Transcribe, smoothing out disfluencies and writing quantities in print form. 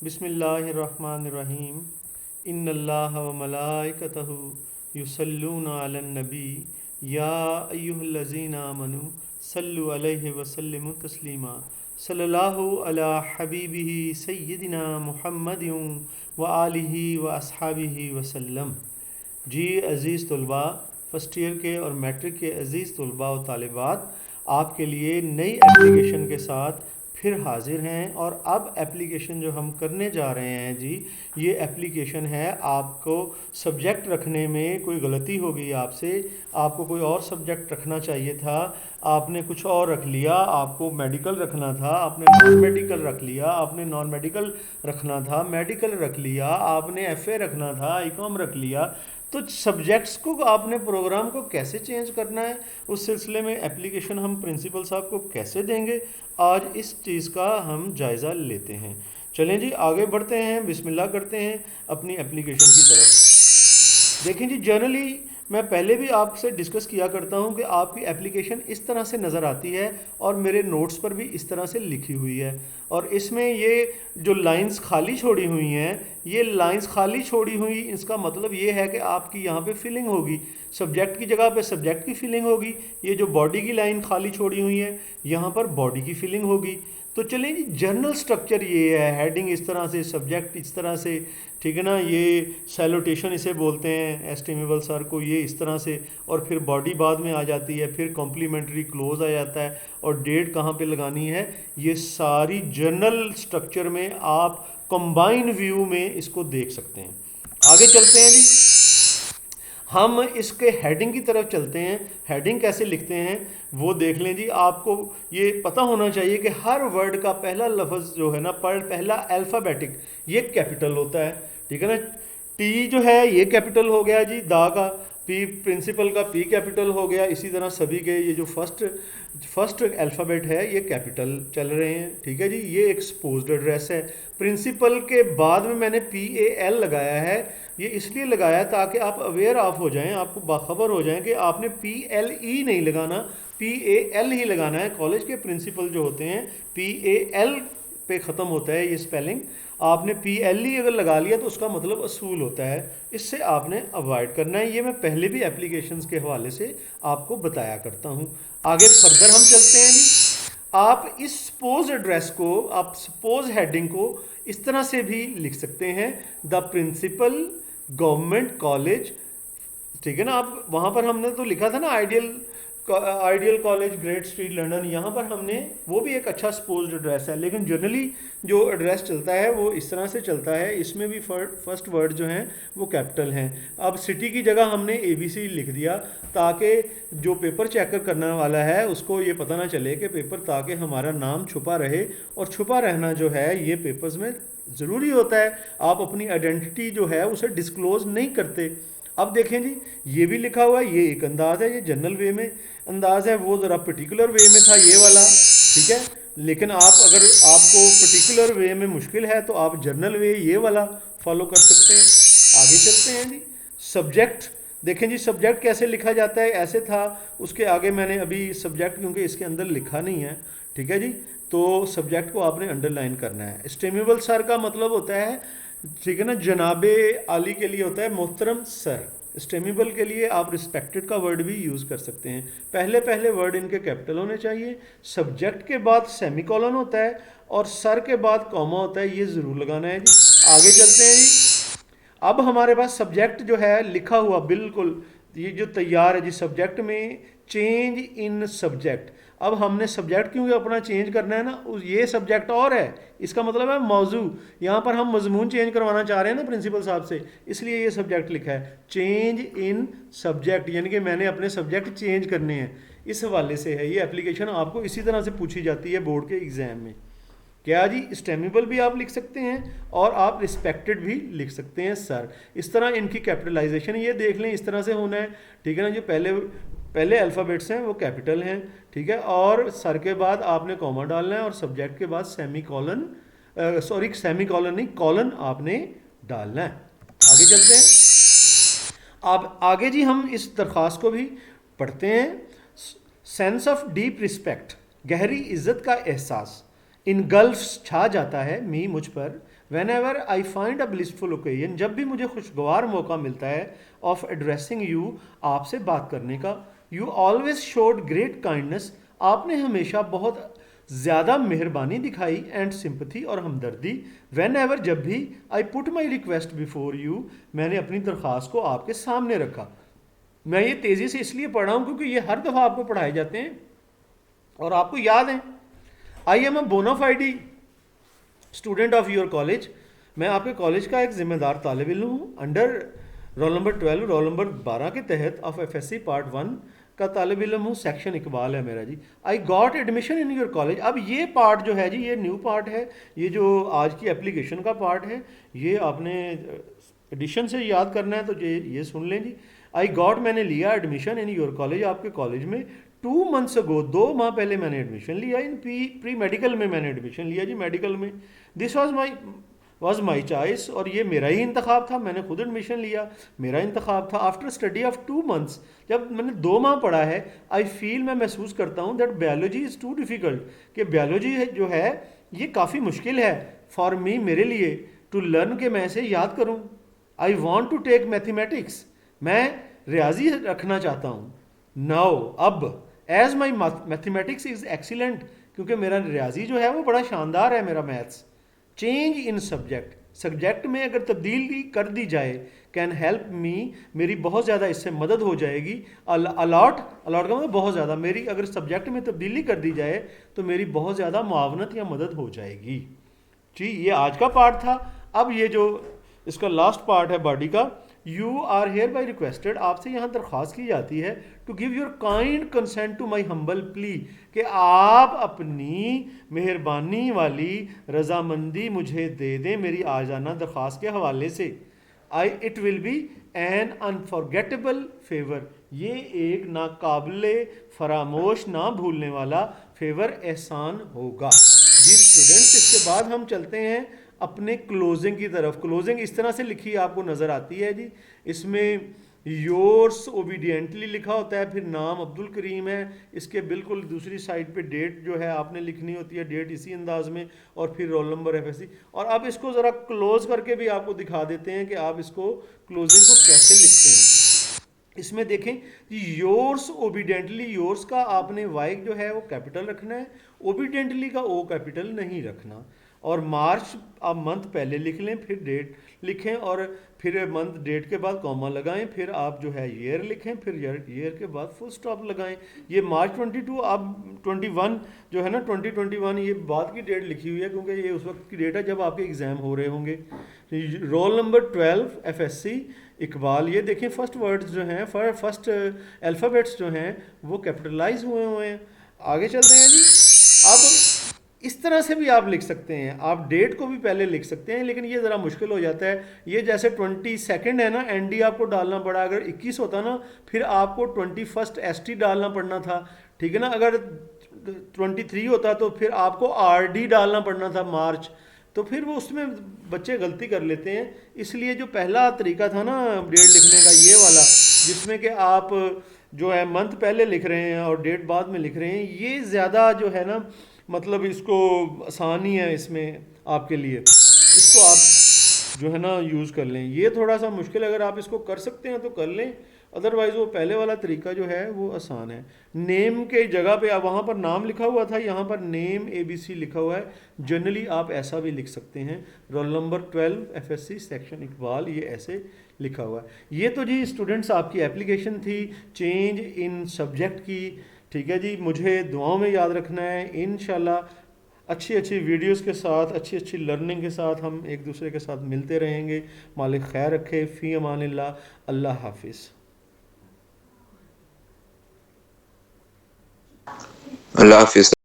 बिस्मिल्लाहिर्रहमानिर्रहीम। इन्नल्लाह व मलाइकतहु युसल्लूना अलन नबी या अय्युहल्लज़ीना आमनु सल्लु अलैहि व सल्लिमु तस्लीमा। सल्लल्लाहु अला हबीबिही सय्यिदिना मुहम्मदिन व आलिहि व अस्हाबिहि वसल्लम। जी अज़ीज़ तलबा, फ़र्स्ट ईयर के और मैट्रिक के अज़ीज़ तलबा और तालिबात, आपके लिए नई एप्लीकेशन के साथ फिर हाजिर हैं। और अब एप्लीकेशन जो हम करने जा रहे हैं जी, ये एप्लीकेशन है, आपको सब्जेक्ट रखने में कोई गलती हो गई आपसे, आपको कोई और सब्जेक्ट रखना चाहिए था, आपने कुछ और रख लिया, आपको मेडिकल रखना था, आपने नॉन मेडिकल रख लिया, आपने नॉन मेडिकल रखना था, मेडिकल रख लिया, आपने एफए रखना था, आईकॉम रख लिया। तो सब्जेक्ट्स को आपने प्रोग्राम को कैसे चेंज करना है, उस सिलसिले में एप्लीकेशन हम प्रिंसिपल साहब को कैसे देंगे, आज इस चीज़ का हम जायज़ा लेते हैं। चलें जी आगे बढ़ते हैं, बिस्मिल्लाह करते हैं अपनी एप्लीकेशन की तरफ। देखें जी, जनरली मैं पहले भी आपसे डिस्कस किया करता हूं कि आपकी एप्लीकेशन इस तरह से नज़र आती है और मेरे नोट्स पर भी इस तरह से लिखी हुई है। और इसमें ये जो लाइंस खाली छोड़ी हुई हैं, ये लाइंस खाली छोड़ी हुई, इसका मतलब ये है कि आपकी यहाँ पे फिलिंग होगी, सब्जेक्ट की जगह पे सब्जेक्ट की फिलिंग होगी। ये जो बॉडी की लाइन खाली छोड़ी हुई है, यहाँ पर बॉडी की फिलिंग होगी। तो चलें जी, जर्नल स्ट्रक्चर ये है, हेडिंग इस तरह से, सब्जेक्ट इस तरह से, ठीक है ना, ये सैल्यूटेशन इसे बोलते हैं एस्टिमेबल सर को, ये इस तरह से, और फिर बॉडी बाद में आ जाती है, फिर कॉम्प्लीमेंट्री क्लोज आ जाता है, और डेट कहाँ पे लगानी है, ये सारी जर्नल स्ट्रक्चर में आप कंबाइन व्यू में इसको देख सकते हैं। आगे चलते हैं जी, हम इसके हेडिंग की तरफ चलते हैं। हेडिंग कैसे लिखते हैं वो देख लें जी। आपको ये पता होना चाहिए कि हर वर्ड का पहला लफ्ज़ जो है ना, पहला अल्फ़ाबेटिक ये कैपिटल होता है, ठीक है ना। टी जो है ये कैपिटल हो गया जी, दा का, पी प्रिंसिपल का पी कैपिटल हो गया। इसी तरह सभी के ये जो फर्स्ट अल्फ़ाबेट है ये कैपिटल चल रहे हैं, ठीक है जी। ये एक्सपोज्ड एड्रेस है। प्रिंसिपल के बाद में मैंने PAL लगाया है, ये इसलिए लगाया ताकि आप अवेयर ऑफ हो जाएं, आपको बाखबर हो जाएं कि आपने PLE नहीं लगाना, PAL ही लगाना है। कॉलेज के प्रिंसिपल जो होते हैं PAL पे ख़त्म होता है ये स्पेलिंग। आपने PLE अगर लगा लिया तो उसका मतलब असूल होता है, इससे आपने अवॉइड करना है। ये मैं पहले भी एप्लीकेशंस के हवाले से आपको बताया करता हूँ। आगे फर्दर हम चलते हैं जी। आप इस सपोज एड्रेस को, आप सपोज हेडिंग को इस तरह से भी लिख सकते हैं, द प्रिंसिपल गवर्नमेंट कॉलेज, ठीक है ना। आप वहाँ पर हमने तो लिखा था ना ideal college great street London, यहाँ पर हमने वो भी एक अच्छा सपोज्ड एड्रेस है, लेकिन जनरली जो एड्रेस चलता है वो इस तरह से चलता है। इसमें भी फर्स्ट वर्ड जो हैं वो कैपिटल हैं। अब सिटी की जगह हमने ABC लिख दिया ताकि जो पेपर चेकर करने वाला है उसको ये पता ना चले कि पेपर, ताकि हमारा नाम छुपा रहे, और छुपा रहना जो है ये पेपर्स में ज़रूरी होता है। आप अपनी आइडेंटिटी जो है उसे डिस्क्लोज नहीं करते। अब देखें जी, ये भी लिखा हुआ है, ये एक अंदाज़ है, ये जनरल वे में अंदाज़ है, वो ज़रा पर्टिकुलर वे में था ये वाला, ठीक है। लेकिन आप अगर आपको पर्टिकुलर वे में मुश्किल है तो आप जनरल वे ये वाला फॉलो कर सकते हैं। आगे चलते हैं जी। सब्जेक्ट देखें जी, सब्जेक्ट कैसे लिखा जाता है, ऐसे था, उसके आगे मैंने अभी सब्जेक्ट क्योंकि इसके अंदर लिखा नहीं है, ठीक है जी, तो सब्जेक्ट को आपने अंडरलाइन करना है। एस्टिमेबल सर का मतलब होता है, ठीक है ना, जनाबे आली के लिए होता है मोहतरम सर। स्टेमेबल के लिए आप रिस्पेक्टेड का वर्ड भी यूज़ कर सकते हैं। पहले पहले वर्ड इनके कैपिटल होने चाहिए, सब्जेक्ट के बाद सेमीकोलन होता है, और सर के बाद कॉमा होता है, ये ज़रूर लगाना है जी। आगे चलते हैं जी। अब हमारे पास सब्जेक्ट जो है लिखा हुआ बिल्कुल, ये जो तैयार है जी, सब्जेक्ट में चेंज इन सब्जेक्ट। अब हमने सब्जेक्ट क्योंकि अपना चेंज करना है ना, ये सब्जेक्ट और है, इसका मतलब है मौजू। यहाँ पर हम मजमून चेंज करवाना चाह रहे हैं ना प्रिंसिपल साहब से, इसलिए ये सब्जेक्ट लिखा है, चेंज इन सब्जेक्ट, यानी कि मैंने अपने सब्जेक्ट चेंज करने हैं, इस हवाले से है ये एप्लीकेशन। आपको इसी तरह से पूछी जाती है बोर्ड के एग्ज़ाम में। क्या जी, स्टेमेबल भी आप लिख सकते हैं और आप रिस्पेक्टेड भी लिख सकते हैं सर। इस तरह इनकी कैपिटलाइजेशन ये देख लें, इस तरह से होना है, ठीक है ना। जो पहले अल्फ़ाबेट्स हैं वो कैपिटल हैं, ठीक है, और सर के बाद आपने कॉमा डालना है, और सब्जेक्ट के बाद सेमीकोलन नहीं, कॉलन आपने डालना है। आगे चलते हैं। अब आगे जी हम इस दरख्वास्त को भी पढ़ते हैं। सेंस ऑफ डीप रिस्पेक्ट, गहरी इज्जत का एहसास इनगल्फ्स छा जाता है मी मुझ पर when ever I find a blissful occasion, जब भी मुझे खुशगवार मौका मिलता है ऑफ एड्रेसिंग यू, आपसे बात करने का। You always showed great kindness, आपने हमेशा बहुत ज़्यादा मेहरबानी दिखाई एंड सिंपथी और हमदर्दी। वेन एवर, जब भी I put my request before you, मैंने अपनी दरख्वास्त को आपके सामने रखा। मैं ये तेज़ी से इसलिए पढ़ रहा हूँ क्योंकि ये हर दफ़ा आपको पढ़ाए जाते हैं और आपको याद है। I am a bona fide student of your college, मैं आपके कॉलेज का एक जिम्मेदार तालिब इल्म हूँ। Under roll number 12, roll number 12 के तहत ऑफ FSC पार्ट 1 का तालिब इल्म हूँ। सेक्शन इकबाल है मेरा जी। I got admission in your college. अब ये पार्ट जो है जी, ये न्यू पार्ट है, ये जो आज की एप्लीकेशन का पार्ट है, ये आपने एडिशन से याद करना है तो ये सुन लें जी। आई गॉट, मैंने लिया एडमिशन इन योर कॉलेज, आपके कॉलेज में। 2 months अगो, 2 माह पहले मैंने एडमिशन लिया। इन प्री मेडिकल में मैंने एडमिशन लिया जी, मेडिकल में। दिस वॉज माई चॉइस, और ये मेरा ही इंतखाब था, मैंने खुद एडमिशन लिया, मेरा इंतखाब था। आफ्टर स्टडी ऑफ 2 months, जब मैंने 2 माह पढ़ा है, आई फील, मैं महसूस करता हूँ that biology is too difficult, कि बायोलॉजी जो है ये काफ़ी मुश्किल है फॉर मी, मेरे लिए, टू लर्न, के मैं इसे याद करूँ। I want to take mathematics, मैं रियाजी रखना चाहता हूँ। नाउ, अब, as my mathematics is excellent, क्योंकि मेरा रियाजी जो है वो बड़ा शानदार है, मेरा maths. Change in subject, subject में अगर तब्दीली कर दी जाए, कैन हेल्प मी, मेरी बहुत ज़्यादा इससे मदद हो जाएगी। अलॉट का मतलब बहुत ज़्यादा, मेरी अगर सब्जेक्ट में तब्दीली कर दी जाए तो मेरी बहुत ज़्यादा मुआवनत या मदद हो जाएगी जी। ये आज का पार्ट था। अब ये जो इसका लास्ट पार्ट है बॉडी का, you are hereby requested, आपसे यहाँ दरख्वास्त की जाती है, to give your kind consent to my humble plea, कि आप अपनी मेहरबानी वाली रजामंदी मुझे दे दें मेरी आजाना दरख्वास्त के हवाले से। It will be an unforgettable favour, ये एक नाकाबिले फरामोश, ना भूलने वाला फेवर, एहसान होगा जी। स्टूडेंट्स, इसके बाद हम चलते हैं अपने क्लोजिंग की तरफ। क्लोजिंग इस तरह से लिखी आपको नज़र आती है जी, इसमें योर्स ओबीडियंटली लिखा होता है, फिर नाम अब्दुल करीम है, इसके बिल्कुल दूसरी साइड पे डेट जो है आपने लिखनी होती है, डेट इसी अंदाज में, और फिर रोल नंबर FSC। और अब इसको ज़रा क्लोज करके भी आपको दिखा देते हैं कि आप इसको क्लोजिंग को कैसे लिखते हैं। इसमें देखें, योर्स ओबीडेंटली, योर्स का आपने वाई जो है वो कैपिटल रखना है, ओबीडेंटली का ओ कैपिटल नहीं रखना। और मार्च आप मंथ पहले लिख लें, फिर डेट लिखें, और फिर मंथ डेट के बाद कॉमा लगाएं, फिर आप जो है ईयर लिखें, फिर ईयर के बाद फुल स्टॉप लगाएं। ये मार्च 22, अब 21 जो है ना, 2021, ये बाद की डेट लिखी हुई है क्योंकि ये उस वक्त की डेट है जब आपके एग्ज़ाम हो रहे होंगे। रोल नंबर 12 FSC इकबाल, ये देखें फर्स्ट वर्ड्स जो हैं, फर्स्ट अल्फ़ाबेट्स जो हैं वो कैपिटलाइज हुए हैं। आगे चलते हैं जी। अब इस तरह से भी आप लिख सकते हैं, आप डेट को भी पहले लिख सकते हैं, लेकिन ये ज़रा मुश्किल हो जाता है। ये जैसे 22 है ना, ND आपको डालना पड़ा, अगर 21 होता ना फिर आपको 21 ST डालना पड़ना था, ठीक है ना। अगर 23 होता तो फिर आपको RD डालना पड़ना था, मार्च। तो फिर वो उसमें बच्चे गलती कर लेते हैं, इसलिए जो पहला तरीका था ना डेट लिखने का, ये वाला, जिसमें कि आप जो है मंथ पहले लिख रहे हैं और डेट बाद में लिख रहे हैं, ये ज़्यादा जो है ना, मतलब इसको आसानी है इसमें आपके लिए, इसको आप जो है ना यूज़ कर लें। ये थोड़ा सा मुश्किल, अगर आप इसको कर सकते हैं तो कर लें, अदरवाइज़ वो पहले वाला तरीका जो है वो आसान है। नेम के जगह पे आप, वहाँ पर नाम लिखा हुआ था, यहाँ पर नेम ABC लिखा हुआ है, जनरली आप ऐसा भी लिख सकते हैं। Role number 12 FSC section Iqbal, ये ऐसे लिखा हुआ है। ये तो जी स्टूडेंट्स आपकी एप्लीकेशन थी चेंज इन सब्जेक्ट की, ठीक है जी। मुझे दुआओं में याद रखना है, इंशाल्लाह अच्छी अच्छी वीडियोस के साथ, अच्छी अच्छी लर्निंग के साथ हम एक दूसरे के साथ मिलते रहेंगे। मालिक खैर रखे, फ़ी अमानिल्लाह, अल्लाह हाफिज़। अल्लाह हाफिज़।